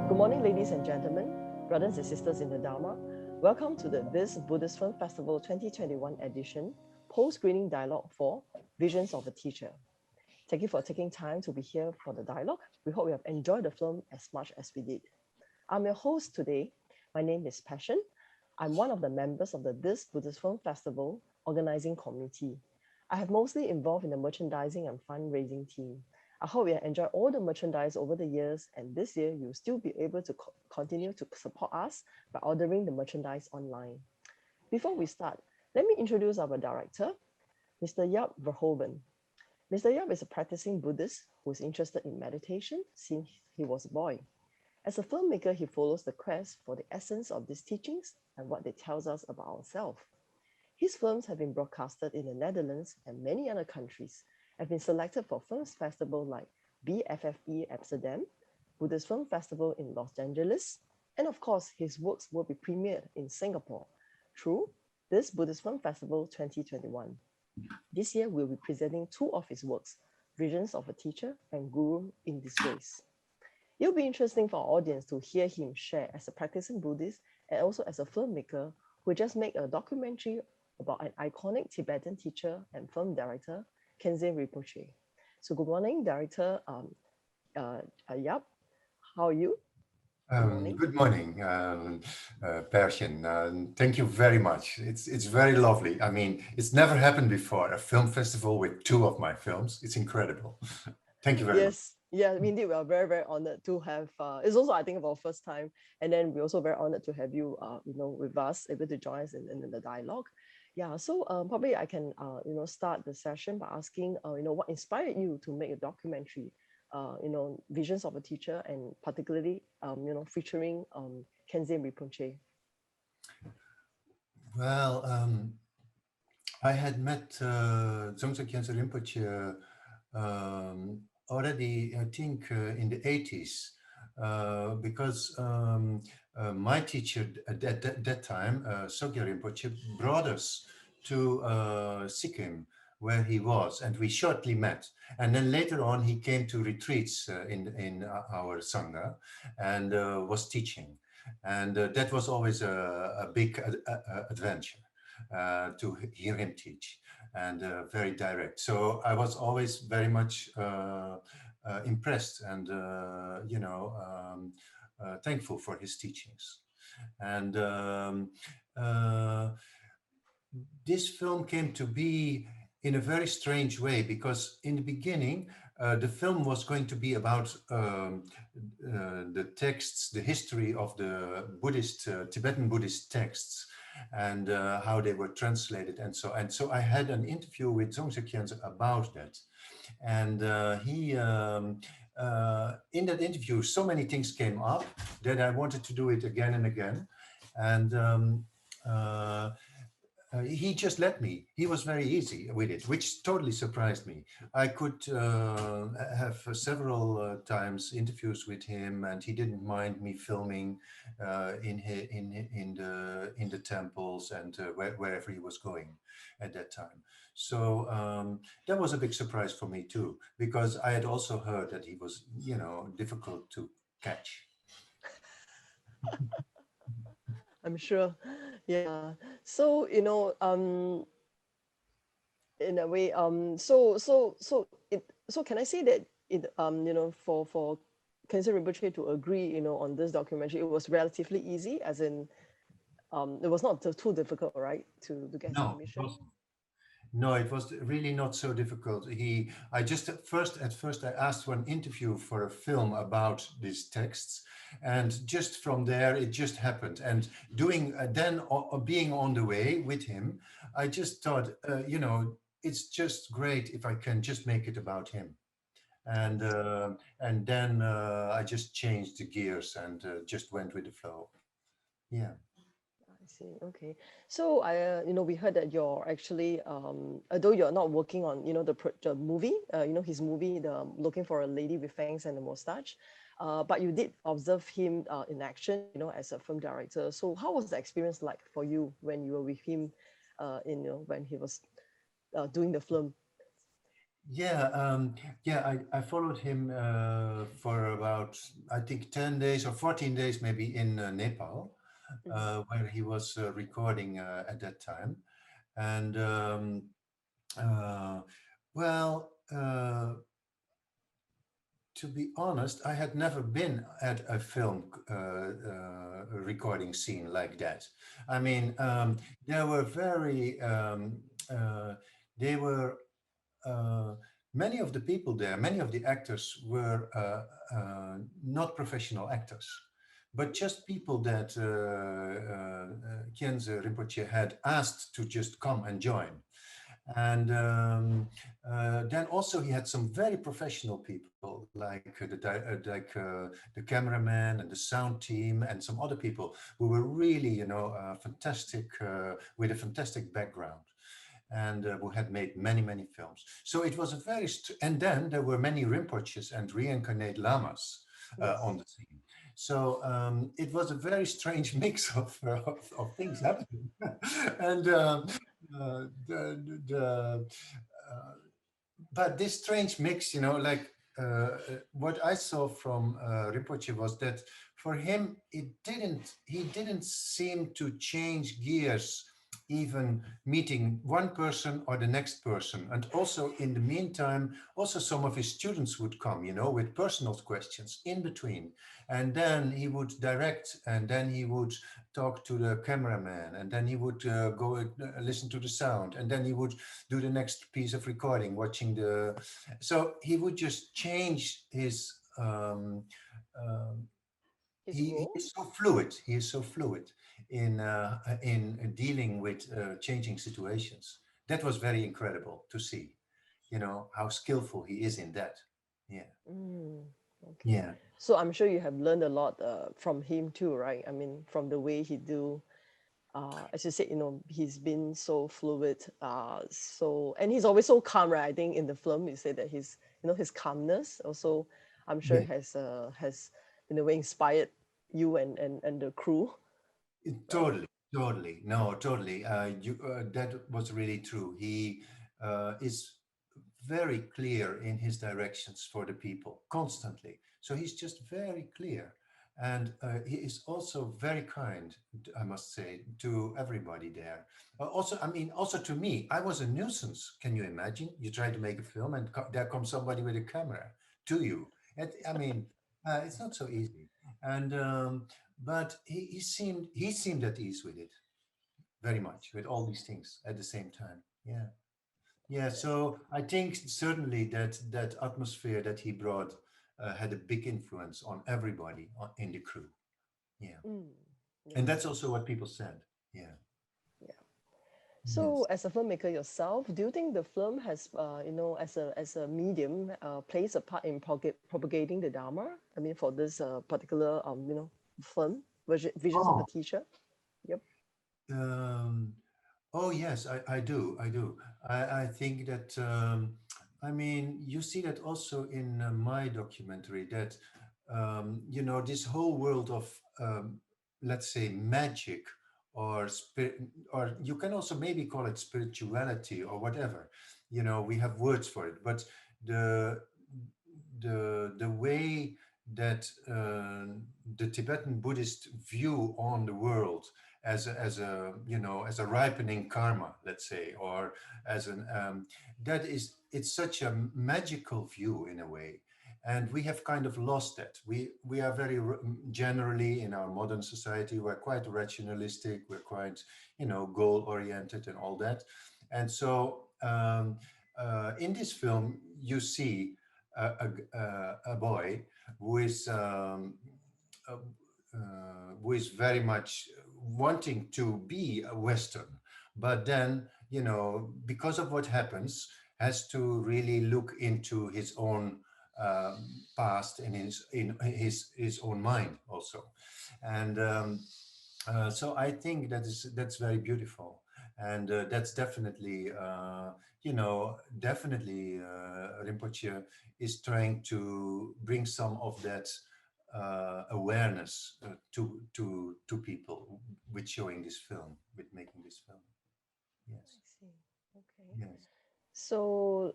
Good morning, ladies and gentlemen, brothers and sisters in the Dharma. Welcome to the This Buddhist Film Festival 2021 edition, post-screening dialogue for Visions of a Teacher. Thank you for taking time to be here for the dialogue. We hope you have enjoyed the film as much as we did. I'm your host today. My name is Passion. I'm one of the members of the This Buddhist Film Festival organizing committee. I have mostly involved in the merchandising and fundraising team. I hope you enjoy all the merchandise over the years, and this year you'll still be able to continue to support us by ordering the merchandise online. Before we start, let me introduce our director, Mr. Jaap Verhoeven. Mr. Jaap is a practicing Buddhist who is interested in meditation since he was a boy. As a filmmaker, he follows the quest for the essence of these teachings and what they tell us about ourselves. His films have been broadcasted in the Netherlands and many other countries, have been selected for film festivals like BFFE Amsterdam, Buddhist Film Festival in Los Angeles, and of course, his works will be premiered in Singapore through this Buddhist Film Festival 2021. This year, we'll be presenting two of his works, Visions of a Teacher and Guru in Disgrace. It'll be interesting for our audience to hear him share as a practicing Buddhist and also as a filmmaker who just made a documentary about an iconic Tibetan teacher and film director, Khyentse Rinpoche. So good morning, Director Jaap. How are you? Good morning, Persian. Thank you very much. It's very lovely. I mean, it's never happened before, a film festival with two of my films. It's incredible. Thank you very much. Yes, yeah, indeed, we are very, very honored to have, it's also, I think, our first time. And then we're also very honored to have you, with us, able to join us in the dialogue. Yeah, so probably I can, start the session by asking, what inspired you to make a documentary, Visions of a Teacher, and particularly, featuring Khyentse Rinpoche. Well, I had met Dzongtse Khyentse Rinpoche already, I think, in the 80s, because my teacher at that time, Sogya Rinpoche, brought us to Sikkim, where he was, and we shortly met. And then later on, he came to retreats in our Sangha and was teaching. And that was always a big adventure to hear him teach, and very direct. So I was always very much impressed and thankful for his teachings. And this film came to be in a very strange way, because in the beginning the film was going to be about the texts, the history of the Buddhist, Tibetan Buddhist texts, and how they were translated, and so. And so I had an interview with Dzongtse Khyentse about that, and he in that interview so many things came up that I wanted to do it again and again, and he just let me. He was very easy with it, which totally surprised me. I could have several times interviews with him, and he didn't mind me filming in the temples and wherever he was going at that time. So that was a big surprise for me too, because I had also heard that he was, difficult to catch. I'm sure. Yeah. So, in a way, so can I say that for Khyentse Rinpoche to agree, on this documentary, it was relatively easy, as in, it was not too difficult, right, to get his No, it permission? wasn't. No, it was really not so difficult. I just at first I asked for an interview for a film about these texts, and just from there it just happened. And doing then being on the way with him, I just thought, it's just great if I can just make it about him. And then I just changed the gears and just went with the flow. Yeah. I see. Okay. So we heard that you're actually, although you're not working on, the movie, his movie, the Looking for a Lady with Fangs and a Moustache, but you did observe him in action, as a film director. So how was the experience like for you when you were with him, when he was doing the film? Yeah, I followed him for about about, I think, 10 days or 14 days maybe in Nepal, Mm. where he was recording at that time. And uh, well, to be honest, I had never been at a film recording scene like that. I mean, there were very, uh, they were uh, many of the people there, many of the actors were not professional actors, but just people that Khyentse Rinpoche had asked to just come and join. And then also he had some very professional people, like the cameraman and the sound team and some other people who were really, fantastic with a fantastic background and who had made many, many films. So it was a and then there were many Rinpoches and reincarnate lamas Yes. on the scene. So it was a very strange mix of things happening. And uh, but this strange mix, like what I saw from Rinpoche was that for him, he didn't seem to change gears, even meeting one person or the next person. And also in the meantime, also some of his students would come, with personal questions in between. And then he would direct, and then he would talk to the cameraman, and then he would go listen to the sound, and then he would do the next piece of recording, watching so he would just change his His he role. is so fluid. He is so fluid in dealing with changing situations. That was very incredible to see, how skillful he is in that. Yeah. Mm. Okay. Yeah. So I'm sure you have learned a lot from him too, right? I mean, from the way he do, as you said, he's been so fluid, and he's always so calm, right? I think in the film you said that his calmness also, I'm sure Yeah. has in a way inspired you and the crew, right? Totally, totally. No, totally. That was really true. He is very clear in his directions for the people constantly. So he's just very clear. And he is also very kind, I must say, to everybody there. Also, I mean, also to me, I was a nuisance. Can you imagine? You try to make a film and there comes somebody with a camera to you. I mean, it's not so easy. And but he seemed at ease with it very much, with all these things at the same time. Yeah. Yeah, so I think certainly that atmosphere that he brought had a big influence on everybody in the crew. Yeah, Mm, and yes, that's also what people said. Yeah. yeah. So, Yes. as a filmmaker yourself, do you think the film has, as a medium, plays a part in propagating the Dharma? I mean, for this particular, film, Visions of a Oh. Teacher. Yep. Um, oh yes, I do. I do. I think that I mean you see that also in my documentary that this whole world of let's say magic or spirit, or you can also maybe call it spirituality or whatever. We have words for it, but the the way that the Tibetan Buddhist view on the world as a ripening karma, let's say, or as an it's such a magical view in a way, and we have kind of lost that. We are very generally in our modern society we're quite rationalistic, we're quite goal oriented and all that, and so in this film you see a boy who is uh, who is very much wanting to be a Western, but then, because of what happens, has to really look into his own past and his own mind also, and so I think that's very beautiful, and that's definitely definitely Rinpoche is trying to bring some of that awareness to people with showing this film, with making this film. I Yes, see. Okay. yes. So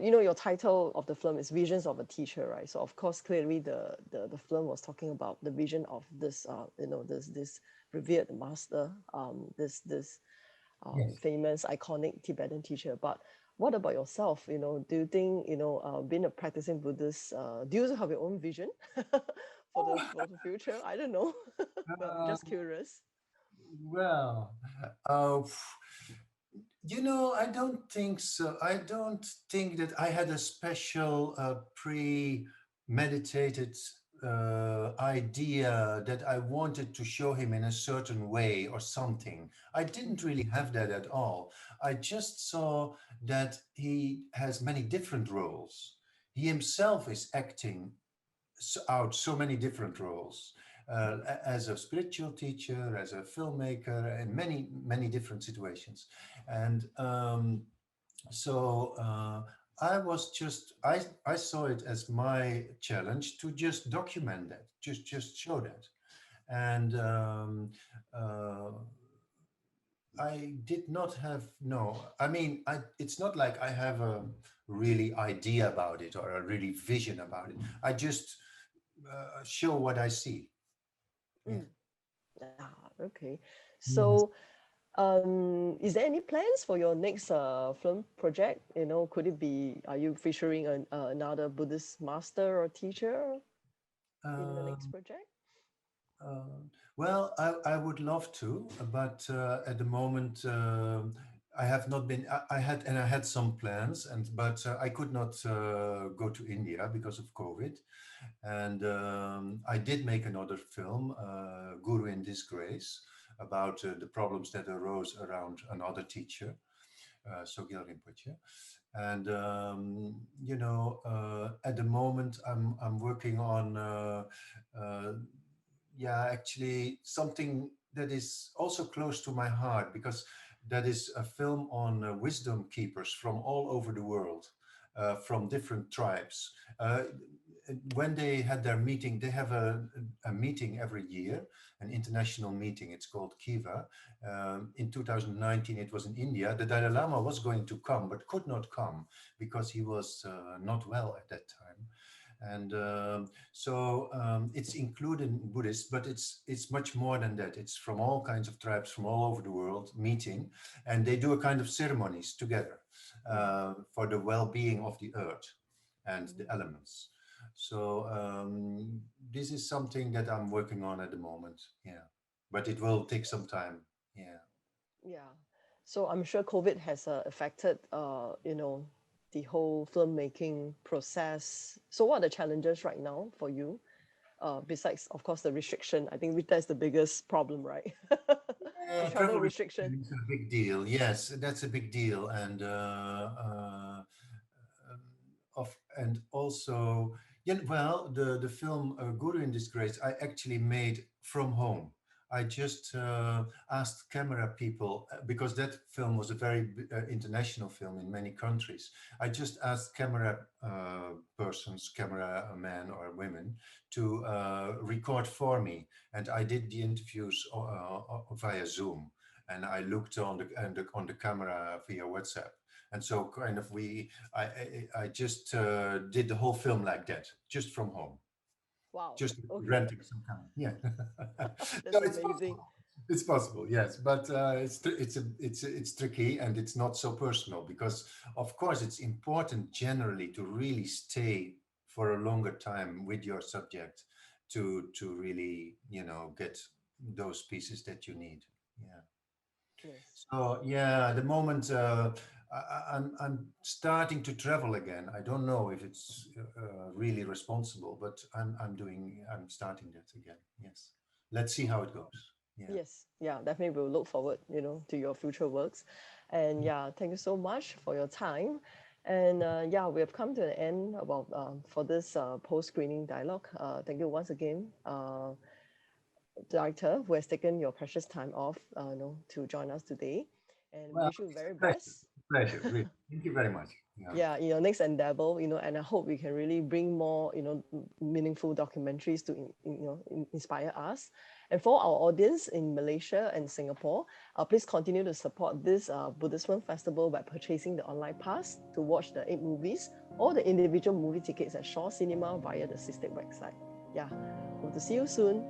you know your title of the film is Visions of a Teacher, right? So of course, clearly the film was talking about the vision of this this revered master, this Yes. famous iconic Tibetan teacher. But what about yourself? You know, do you think being a practicing Buddhist, do you have your own vision for the future? I don't know. Well, Uh, just curious. well, uh, I don't think so. I don't think that I had a special premeditated idea that I wanted to show him in a certain way or something. I didn't Mm, really have that at all. I just saw that he has many different roles. He himself is acting out so many different roles as a spiritual teacher, as a filmmaker, in many, many different situations. And so I was just, I saw it as my challenge to just document that, just show that. And uh, I did not have, no, I mean, it's not like I have a really idea about it or a really vision about it. I just show what I see. Yeah. mm. Okay. Yes. So, is there any plans for your next film project? You know, could it be, are you featuring another Buddhist master or teacher in the next Um, project? uh, well, I would love to, but at the moment, I have not been. I had some plans, but I could not go to India because of COVID. And I did make another film, Guru in Disgrace, about the problems that arose around another teacher, Sogyal Rinpoche. And at the moment, I'm working on uh, yeah, actually something that is also close to my heart because that is a film on wisdom keepers from all over the world, from different tribes. When they had their meeting, they have a meeting every year, an international meeting. It's called Kiva. In 2019, it was in India. The Dalai Lama was going to come, but could not come because he was not well at that time. And it's included in Buddhist, but it's much more than that. It's from all kinds of tribes from all over the world meeting, and they do a kind of ceremonies together Mm, for the well-being of the earth and mm, the elements. So this is something that I'm working on at the moment. Yeah, but it will take some time. Yeah. yeah. So I'm sure COVID has affected, the whole filmmaking process. So what are the challenges right now for you? Besides, of course, the restriction. I think that's the biggest problem, right? The travel Travel restriction. restriction is a big deal. Yes, that's a big deal, and um, and also, yeah. Well, the film Guru in Disgrace, I actually made from home. I just asked camera people because that film was a very international film in many countries. I just asked camera persons, camera men or women, to record for me, and I did the interviews via Zoom, and I looked on the camera via WhatsApp, and so kind of I just did the whole film like that, just from home, Wow. just Okay. renting some kind. Yeah, so That's it's amazing. possible. It's possible, yes, but it's tricky and it's not so personal because, of course, it's important generally to really stay for a longer time with your subject to really get those pieces that you need. Yeah. Yes. So yeah, at the moment I'm starting to travel again. I don't know if it's really responsible, but I'm starting that again. Yes, let's see how it goes. Yeah. Yes, yeah, definitely we'll look forward, to your future works. And yeah, thank you so much for your time. And yeah, we have come to the end about for this post-screening dialogue. Thank you once again, director, who has taken your precious time off, to join us today. And we Well, wish you it's very a pleasure. best. Pleasure, really. Thank you very much. Yeah. Yeah, in your next endeavor, and I hope we can really bring more, meaningful documentaries to, inspire us. And for our audience in Malaysia and Singapore, please continue to support this Buddhist Film Festival by purchasing the online pass to watch the 8 movies or the individual movie tickets at Shaw Cinema via the System website. Yeah, hope to see you soon.